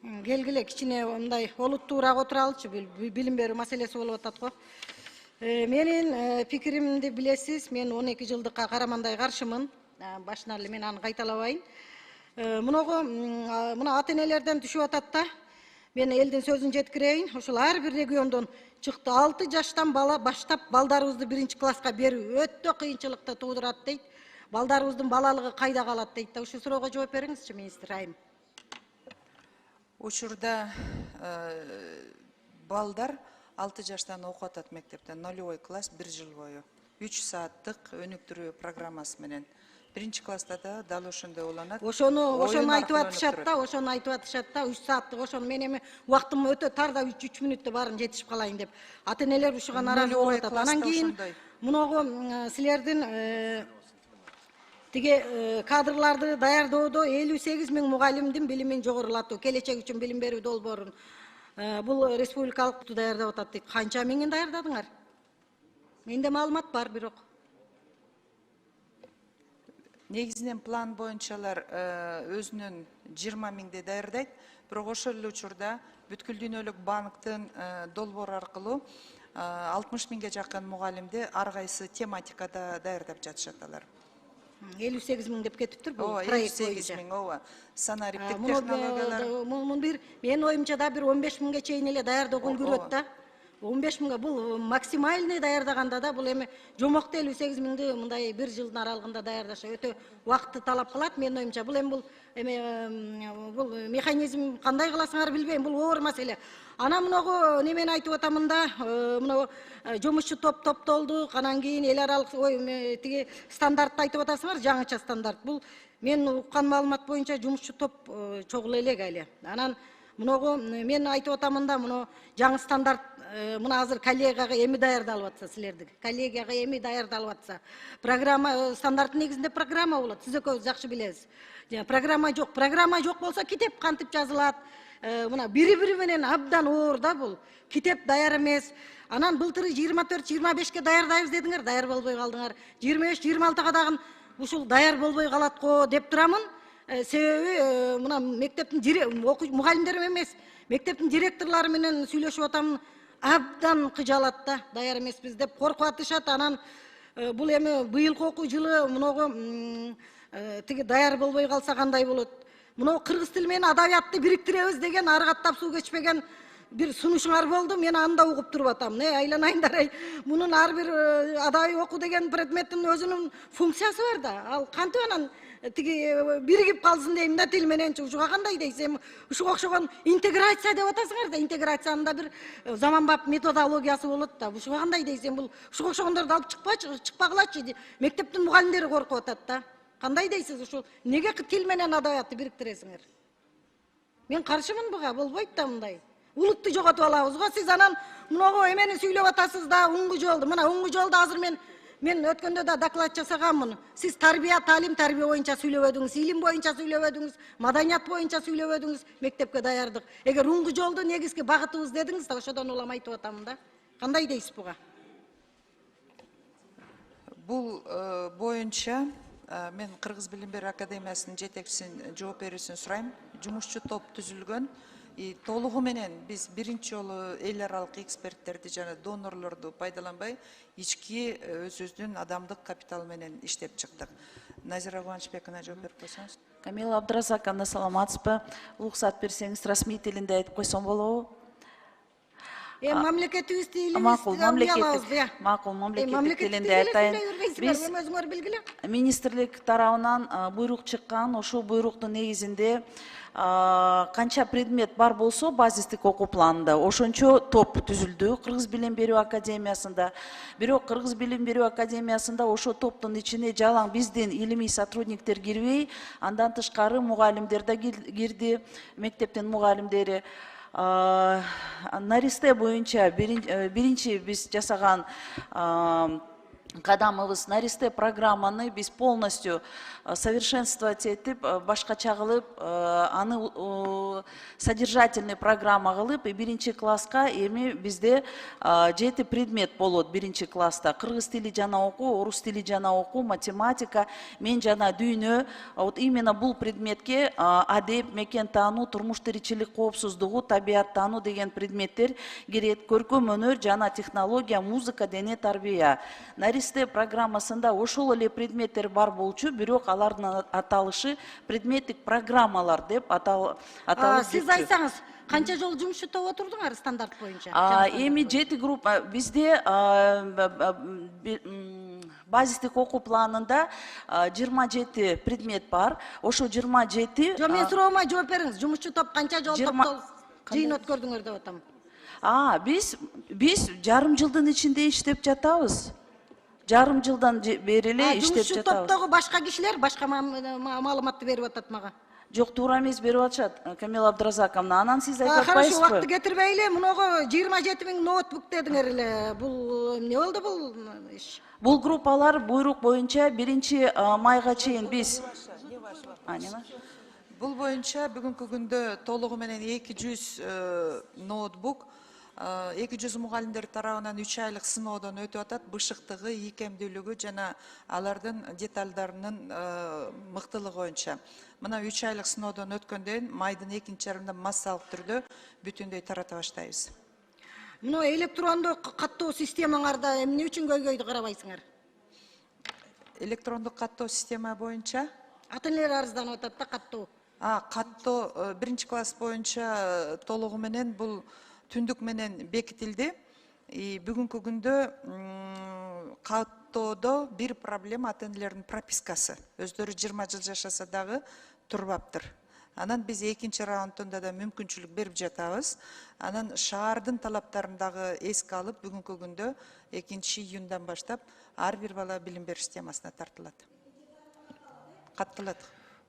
Келгиле кичине мындай олуттуураак отуралычы, билим берүү маселеси болуп атат го. Менин пикиримди билесиз, мен 12 жылдыкка карамандай каршымын. Башынан эле мен аны кайталабайын. Мына ата-энелерден түшүп атат да. Мен элдин сөзүн жеткирейин. Ошол ар бир региондон чыкты. 6 жаштан бала баштап балдарыбызды 1-класска берүү өтө кыйынчылыкты туудурат дейт. Балдарыбыздын балалыгы кайда калат дейт да. Ушул суроого жооп бериңизчи, министр Айым. Учурда балдар 6 жаштан окуп атат мектептен, 0 класс 1 жыл бою. 3 сааттык өнүктүрүү программасы менен. 1-класста да дал ошондой уланат. Ошону айтып атышат да, 3 сааттык ошону мен эми убактым өтө тар да 3 мүнөттө баарын жетишип калайын деп. Ата-энелер ушуга нааразы болуп атат. Анан кийин муногу силердин тиги кадрларды даярдоодо 58 000 мугалимдин билимин жогорулатуу, келечек үчүн билим берүү долбоорун бул республикалык даярдап атат дейт. Канча миңин даярдадыңар? Менде маалымат бар бирок. Негизинен план боюнчалар өзүнүн 20 000 даярдайт, бирок ошол эле учурда бүткүл дүйнөлүк банктын долбоору аркылуу 60 000 жакын мугалимди ар кайсы тематикада даярдап жатышат алар. 58 000 деп кетиптир бул проект боюнча. 58 000, ооба. Санариптик технологиялар. Менин оюмча да бир 15 000ге чейин эле даярдоого үлгүрөт да. 15 000 бул максимальный даярдаганда да бул эми жомокто 58 000ди мындай 1 жылдын аралыгында даярдашы өтө убакытты талап кылат. Менин оюмча бул эми бул механизм кандай кыласыңар билбейм, бул оор маселе. Ана мыногу немени айтып атамын да, мына жумушчу топтолдук, анан кийин эл аралык тиги стандартты айтып атасыңар, жаңыча стандарт. Бул мен уккан маалымат боюнча жумушчу топ чогула элек али. Анан мыногу мен айтып атамын да, мына жаңы стандарт мына азыр коллегияга эми даярдалып атса, силердики коллегияга эми даярдалып атса, программа стандарттын негизинде программа болот. Сиз экөөбүз жакшы билесиз. Программа жок болсо китеп кантип жазылат? Мына бири менен абдан оор да бул. Китеп даяр эмес. Анан былтыры 24-25ке даярдайбыз дедиңер, даяр болбой калдыңар. 23-26га дагы ушул даяр болбой калат го деп турамын. Себеби мына мектептин мугалимдер эмес, мектептин директорлору менен сүйлөшүп атам, абдан кыжалат да, даяр эмеспиз деп коркуп атышат. Анан бул эми быйылкы окуу жылы муногу тиги даяр болбой калса кандай болот? Мына кыргыз тили менен адабиятты бириктиребиз деген ары каттап суу кечпеген бир сунушуңар болду. Мен аны да угуп туруп атам. Айланайындар ай. Мунун ар бир адабий окуу деген предметтин өзүнүн функциясы бар да. Ал кантип анан тиги биригип калсын дейм да тил мененчи. Ушуга кандай дейсиз? Ушуга окшогон интеграция деп атасыңар да. Интеграциянын да бир заманбап методологиясы болот да. Ушуга кандай дейсиз? Бул ушуга окшогондорду алып чыкпагылачы. Мектептин мугалимдери коркуп атат да. Кандай дейсиз ушул? Неге тил менен адабиятты бириктиресиңер? Мен каршымын буга, болбойт да мындай. Улутту жоготуп алабыз го. Сиз анан муногу эмени сүйлөп атасыз да, уңгу жолду. Мына уңгу жолду азыр мен өткөндө да доклад жасаганмын. Сиз тарбия боюнча сүйлөбөдүңүз, илим боюнча сүйлөбөдүңүз, маданият боюнча сүйлөбөдүңүз, мектепке даярдык. Эгер уңгу жолду негизги багытыбыз дедиңиз да, ошодон улам айтып атамын да. Кандай дейсиз буга? Бул боюнча мен Кыргыз билим берүү академиясынын жетекчисинин жооп берүүсүн сурайм. Жумушчу топ түзүлгөн. Толугу менен биз биринчи жолу эл аралык эксперттерди жана донорлорду пайдаланбай, ички өзүбүздүн адамдык капитал менен иштеп чыктык. Назира Кубанычбековна жооп берип койсоңуз. Камила Абдразаковна, саламатсызбы? Уруксат берсеңиз, расмий тилинде айтып койсом болобу? Мамлекетибиз тилибиз макул, мамлекеттик тилинде айтайын. Биз министрлик тарабынан буйрук чыккан, ошол буйруктун негизинде канча предмет бар болсо базистик окуу планында ошончо топ түзүлдү Кыргыз билим берүү академиясында. Бирок Кыргыз билим берүү академиясында ошо топтун ичине жалаң биздин илимий сотрудниктер кирбей, андан тышкары мугалимдер да кирди, мектептин мугалимдери. Наристе боюнча биринчи биз жасаган кадамыбыз наристе программаны биз полностью совершенствовать этип, башкача кылып, аны содержательный программа кылып, биринчи класска эми бизде 7 предмет болот биринчи класста. Кыргыз тили жана окуу, орус тили жана окуу, математика, мен жана дүйнө. Вот именно бул предметке адеп, мекен таануу, турмуш тиричилик коопсуздугу, табияттануу деген предметтер кирет. Көркөм өнөр жана технология, музыка, дене тарбия. Наристе программасында ошол эле предметтер бар болчу, бирок алардын аталышы предметтик программалар деп аталып Сиз айтсаңыз, канча жол жумуш жасап отурдуңар стандарт боюнча? Эми 7 группа бизде базистик окуу планында 27 предмет бар. Ошо 27. Жо, мен суроома жооп бериңиз. Жумушчу топ канча жол жыйын өткөрдүңөр деп атам. Биз жарым жылдын ичинде иштеп жатабыз. Жарым жылдан бери эле иштеп Жумушчу жатабыз. топтогу башка кишилер башка маалыматты берип атат мага. Жок, туура эмес берип атышат, Камила Абдразаковна. Анан сиз айтып Хорошо, атпайсызбы? убакытты кетирбейли. Мунуга 27 000 ноутбук дедиңер эле. Бул эмне болду бул иш? Бул группалар буйрук боюнча 1 майга чейин биз Бул боюнча бүгүнкү күндө толугу менен 200 ноутбук 200 мугалимдер тарабынан 3 айлык сыноодон өтүп атат. Бышыктыгы, ийкемдүүлүгү жана алардын деталдарынын мыктылыгы боюнча. Мына 3 айлык сыноодон өткөндөн майдын 2-жарымында массалык түрдө бүтүндөй тарата баштайбыз. Мына электрондук каттоо системаңарда эмне үчүн көйгөйдү карабайсыңар? Электрондук каттоо система боюнча Ата-энелер арызданып атат да каттоо. Каттоо 1 класс боюнча толугу менен бул түндүк менен бекитилди. Бүгүнкү күндө каттоодо бир проблема ата-энелердин пропискасы. Өздөрү 20 жыл жашаса дагы турбаптыр. Анан биз 2-чи раундунда да мүмкүнчүлүк берип жатабыз. Анан шаардын талаптарын дагы эске алып, бүгүнкү күндө 2-июндан баштап ар бир бала билим берүү системасына тартылат. Каттылат.